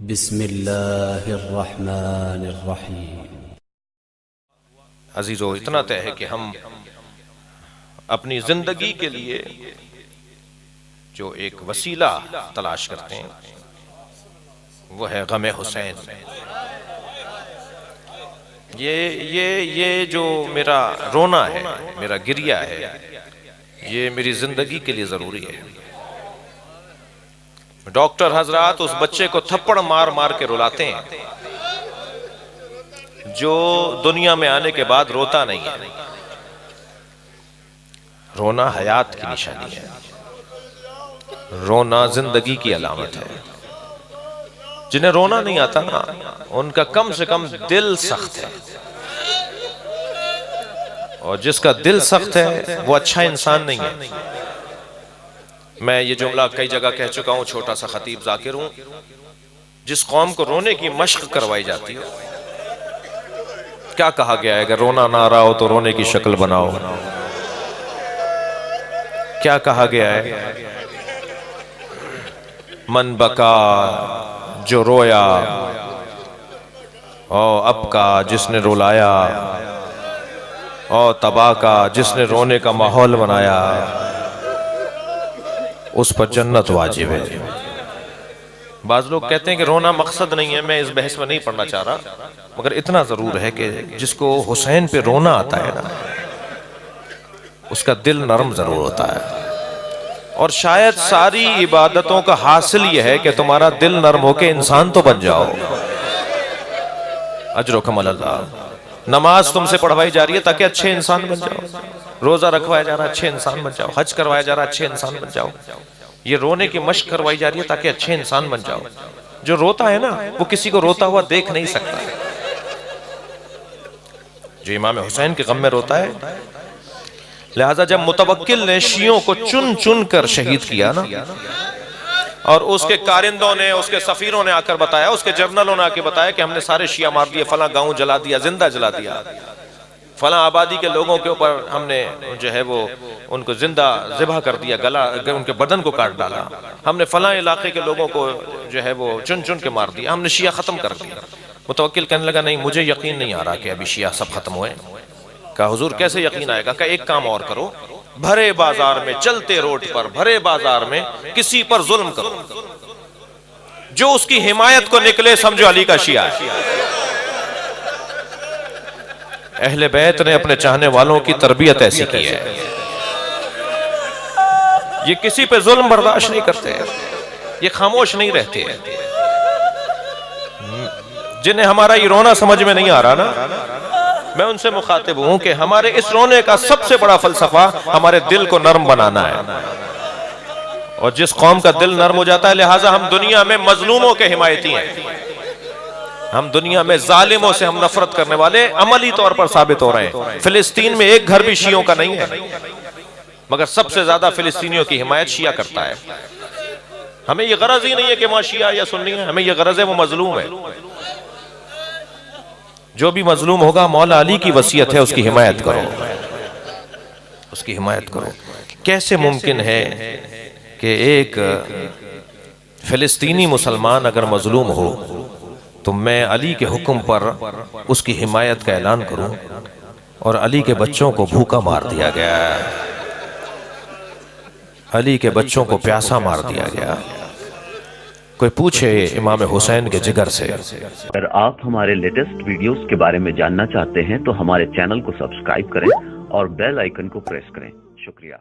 بسم اللہ الرحمن الرحیم۔ عزیزو، اتنا طے ہے کہ ہم اپنی زندگی کے لیے جو ایک وسیلہ تلاش کرتے ہیں وہ ہے غم حسین۔ یہ جو میرا رونا ہے، میرا گریہ ہے، یہ میری زندگی کے لیے ضروری ہے۔ ڈاکٹر حضرات اس بچے کو تھپڑ مار مار کے رلاتے ہیں جو دنیا میں آنے کے بعد روتا نہیں ہے۔ رونا حیات کی نشانی ہے، رونا زندگی کی علامت ہے۔ جنہیں رونا نہیں آتا نا، ان کا کم سے کم دل سخت ہے، اور جس کا دل سخت ہے وہ اچھا انسان نہیں ہے۔ میں یہ جملہ کئی جگہ کہہ چکا ہوں، چھوٹا سا خطیب ذاکر ہوں۔ جس قوم کو رونے کی مشق کروائی جاتی ہے، کیا کہا گیا ہے؟ اگر رونا نہ آ رہا ہو تو رونے کی شکل بناؤ۔ کیا کہا گیا ہے؟ من بکا جو رویا، او اب کا جس نے رلایا، او تباہ کا جس نے رونے کا ماحول بنایا، اس پر جنت واجب ہے۔ بعض لوگ کہتے ہیں کہ رونا مقصد نہیں ہے، میں اس بحث میں نہیں پڑھنا چاہ رہا، مگر اتنا ضرور ہے کہ جس کو حسین پہ رونا آتا ہے نا، اس کا دل نرم ضرور ہوتا ہے۔ اور شاید ساری عبادتوں کا حاصل یہ ہے کہ تمہارا دل نرم ہو کے انسان تو بن جاؤ۔ اجرکم اللہ۔ نماز تم سے پڑھوائی جا رہی ہے تاکہ اچھے انسان بن جاؤ، روزہ رکھوایا جا رہا ہے اچھے انسان بن جاؤ، حج کروایا جا رہا ہے اچھے انسان بن جاؤ، یہ رونے کی مشق کروائی جا رہی ہے تاکہ اچھے انسان بن جاؤ۔ جو روتا ہے نا وہ کسی کو روتا ہوا دیکھ نہیں سکتا، جو امام حسین کے غم میں روتا ہے۔ لہذا جب متوکل نے شیعوں کو چن چن کر شہید کیا نا، اور اس کے کارندوں نے، اس کے سفیروں نے آ کر بتایا، اس کے جرنلوں نے آ کے بتایا کہ ہم نے سارے شیعہ مار دیے، فلاں گاؤں جلا دیا، زندہ جلا دیا، فلاں آبادی کے لوگوں کے اوپر ہم نے جو ہے وہ ان کو زندہ ذبح کر دیا، گلا ان کے بدن کو کاٹ ڈالا، ہم نے فلاں علاقے کے لوگوں کو جو ہے وہ چن چن کے مار دیا، ہم نے شیعہ ختم کر دیا۔ متوکل کہنے لگا نہیں، مجھے یقین نہیں آ رہا کہ ابھی شیعہ سب ختم ہوئے۔ کہا حضور کیسے یقین آئے گا؟ کہ ایک کام اور کرو، بھرے بازار میں، چلتے روڈ پر، بھرے بازار میں کسی پر ظلم کرو، جو اس کی حمایت کو نکلے سمجھو علی کا شیعہ ہے۔ اہل بیت نے اپنے چاہنے والوں کی تربیت ایسی کی ہے، یہ کسی پہ ظلم برداشت نہیں کرتے، یہ خاموش نہیں رہتے۔ جنہیں ہمارا یہ رونا سمجھ میں نہیں آ رہا نا، میں ان سے مخاطب ہوں کہ ہمارے اس رونے کا سب سے بڑا فلسفہ ہمارے دل کو نرم بنانا ہے، اور جس قوم کا دل نرم ہو جاتا ہے، لہٰذا ہم دنیا میں مظلوموں کے حمایتی ہیں، ہم دنیا میں ظالموں سے ہم نفرت کرنے والے عملی طور پر ثابت ہو رہے ہیں۔ فلسطین میں ایک گھر بھی شیعوں کا نہیں ہے، مگر سب سے زیادہ فلسطینیوں کی حمایت شیعہ کرتا ہے۔ ہمیں یہ غرض ہی نہیں ہے کہ وہاں شیعہ یا سنی ہے، ہمیں یہ غرض ہے وہ مظلوم ہے۔ جو بھی مظلوم ہوگا، مولا علی کی وصیت ہے اس کی حمایت کرو، اس کی حمایت کرو۔ کیسے ممکن ہے کہ ایک فلسطینی مسلمان اگر مظلوم ہو تو میں علی کے حکم پر اس کی حمایت کا اعلان کروں، اور علی کے بچوں کو بھوکا مار دیا گیا، علی کے بچوں کو پیاسا مار دیا گیا۔ کوئی پوچھے امام حسین کے جگر سے۔ اگر آپ ہمارے لیٹسٹ ویڈیوز کے بارے میں جاننا چاہتے ہیں تو ہمارے چینل کو سبسکرائب کریں اور بیل آئیکن کو پریس کریں۔ شکریہ۔